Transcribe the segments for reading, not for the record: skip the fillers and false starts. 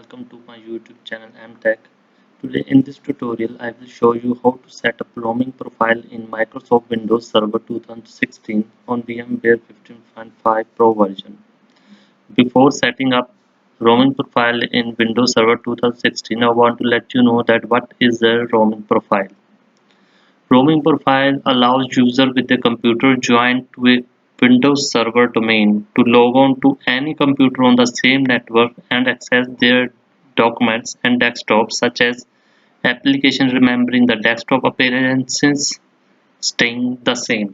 welcome to my YouTube channel MTech. Today in this tutorial I will show you how to set up roaming profile in Microsoft Windows Server 2016 on VMware 15.5 Pro version. Before setting up roaming profile in Windows Server 2016, I want to let you know that what is a roaming profile. Roaming profile allows user with a computer joined to a Windows Server domain to log on to any computer on the same network and access their documents and desktops such as applications remembering the desktop appearances staying the same.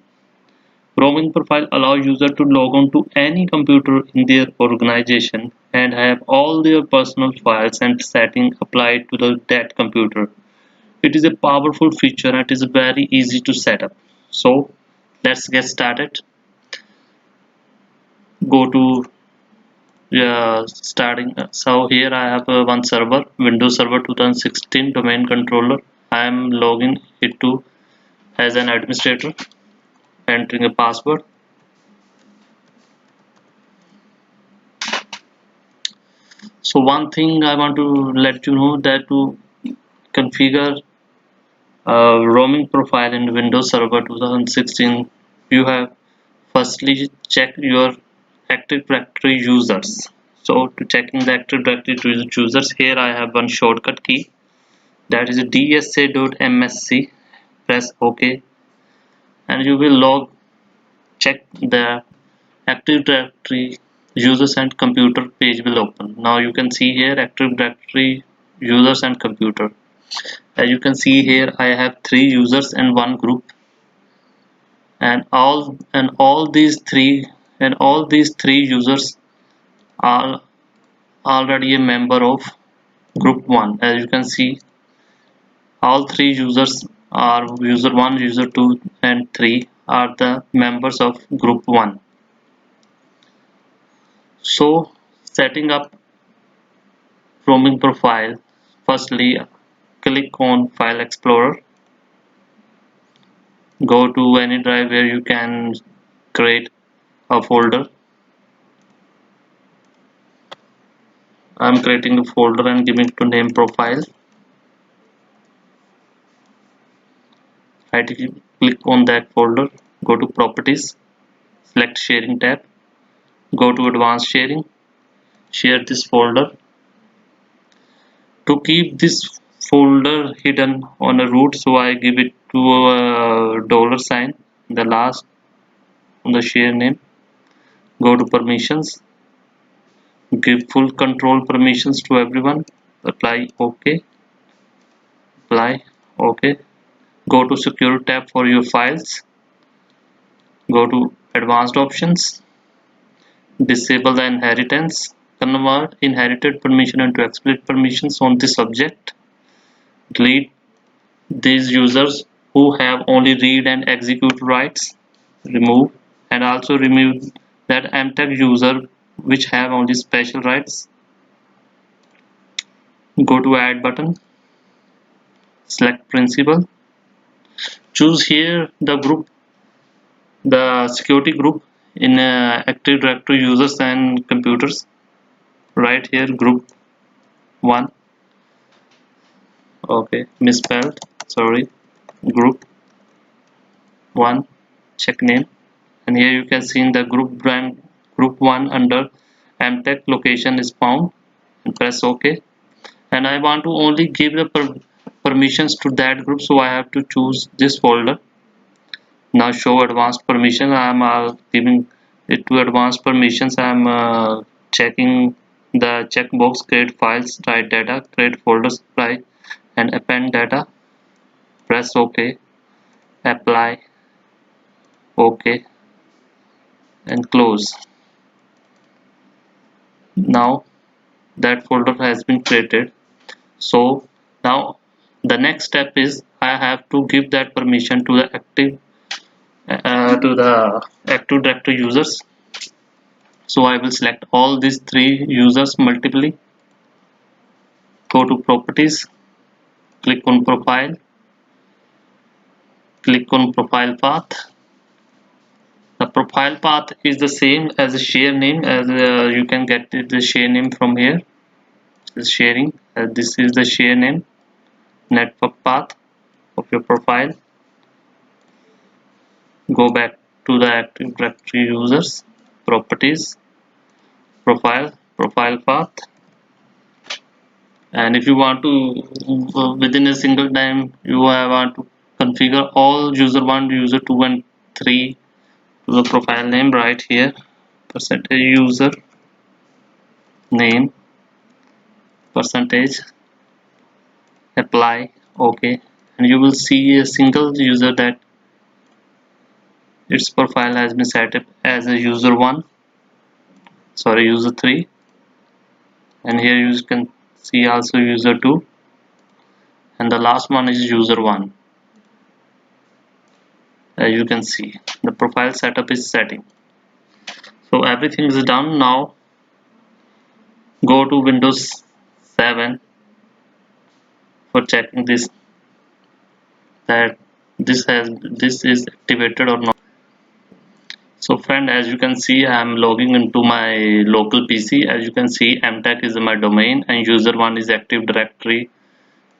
Roaming profile allows user to log on to any computer in their organization and have all their personal files and settings applied to that computer. It is a powerful feature and it is very easy to set up. So let's get started. Go to starting. So here I have one server, Windows Server 2016 domain controller. I am logging it to as an administrator, entering a password. So one thing I want to let you know that to configure roaming profile in Windows Server 2016, you have firstly check your Active Directory users. So to checking the Active Directory users, here I have one shortcut key, that is dsa.msc. Press OK and you will log check the Active Directory users and computer page will open. Now you can see here Active Directory users and computer. As you can see here, I have 3 users and 1 group, and all these three users are already a member of group 1. As you can see, all 3 users are user 1, user 2 and 3 are the members of group 1. So setting up roaming profile, firstly click on File Explorer, go to any drive where you can create a folder. I'm creating a folder and giving to name profile. Right click on that folder, go to properties, select sharing tab, go to advanced sharing, share this folder. To keep this folder hidden on a root, so I give it to a $sign, the last on the share name. Go to permissions, give full control permissions to everyone, apply OK, apply OK. Go to secure tab for your files, go to advanced options, disable the inheritance, convert inherited permission into explicit permissions on this object, delete these users who have only read and execute rights, remove, and also remove that MTech user which have only special rights. Go to add button, select principal, choose here the group, the security group in Active Directory users and computers. Right here group 1, okay, misspelled, sorry, group 1, check name, and here you can see in the group brand group 1 under MTech location is found, and press OK. And I want to only give the permissions to that group, so I have to choose this folder. Now show advanced permission, I am giving it to advanced permissions. I am checking the checkbox create files, write data, create folders, apply and append data. Press OK, apply, OK and close. Now that folder has been created. So now the next step is I have to give that permission to the Active Directory users. So I will select all these 3 users multiply, go to properties, click on profile, click on profile path. The profile path is the same as the share name, as you can get the share name from here. is sharing. This is the share name, network path of your profile. Go back to the Active Directory users, properties, profile path. And if you want to within a single time, you want to configure all user 1, user 2 and 3 to the profile name right here, percentage user name, percentage apply, okay, and you will see a single user that its profile has been set up as a user 1, sorry, user 3, and here you can see also user 2, and the last one is user 1. As you can see, the profile setup is setting. So everything is done. Now go to Windows 7 for checking this, that this is activated or not. So friend, as you can see, I am logging into my local PC. As you can see, mtech is my domain and user 1 is Active Directory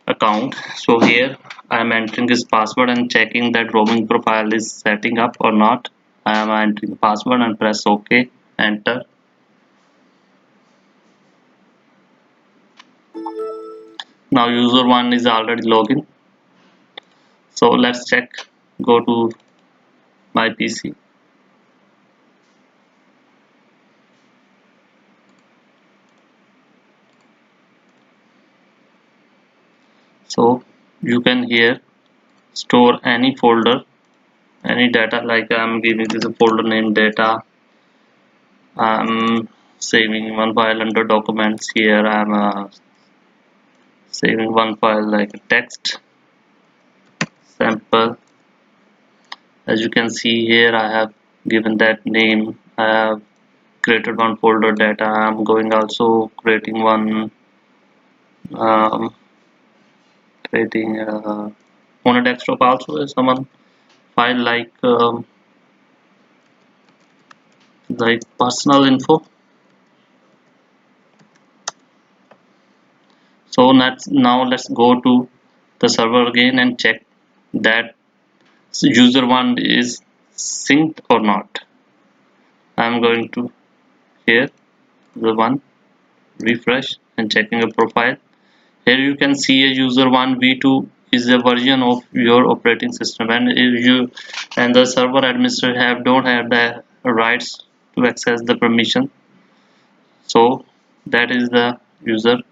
account. So here I am entering his password and checking that roaming profile is setting up or not. I am entering the password and press OK, enter. Now user 1 is already logged. So let's check. Go to my PC. So you can here store any folder, any data, like I'm giving this a folder name data. I'm saving one file under documents. Here I'm saving one file like a text sample. As you can see here, I have given that name. I have created one folder data. I'm going also creating one um, creating on a desktop also is someone file like personal info. So now let's go to the server again and check that user 1 is synced or not. I'm going to here the one refresh and checking a profile. Here you can see a user 1 v2 is a version of your operating system, and if you and the server administrator don't have the rights to access the permission. So that is the user.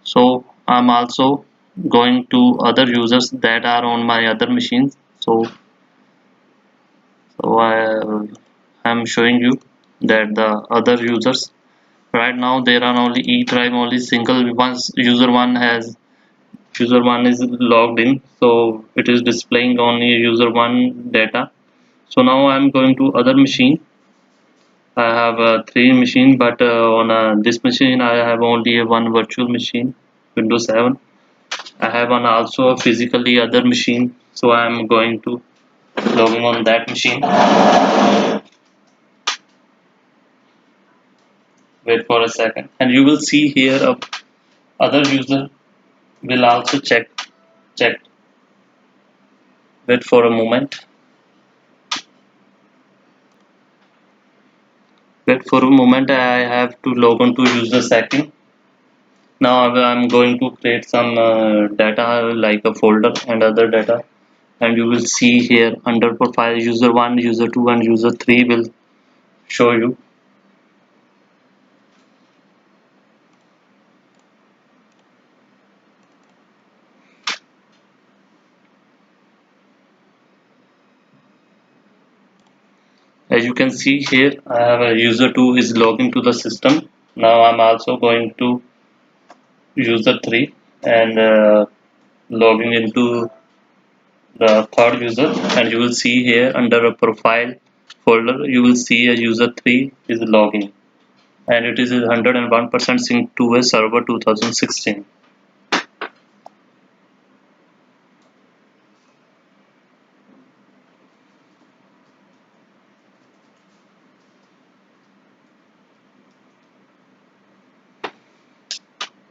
So I'm also going to other users that are on my other machines. I'm showing you that the other users right now there are only E drive only single. Once user one is logged in, so it is displaying only user one data. So now I'm going to other machine. I have three machine, but on this machine I have only one virtual machine, Windows 7. I have an also a physically other machine, so I am going to logging on that machine. Wait for a second, and you will see here other user will also check. Wait for a moment. Wait for a moment. I have to log on to user setting. Now I'm going to create some data like a folder and other data, and you will see here under profile user 1, user 2 and user 3 will show you. As you can see here, I have a user 2 is logging to the system. Now I'm also going to user 3 and logging into the third user, and you will see here under a profile folder you will see a user 3 is logging, and it is 101% synced to a server 2016.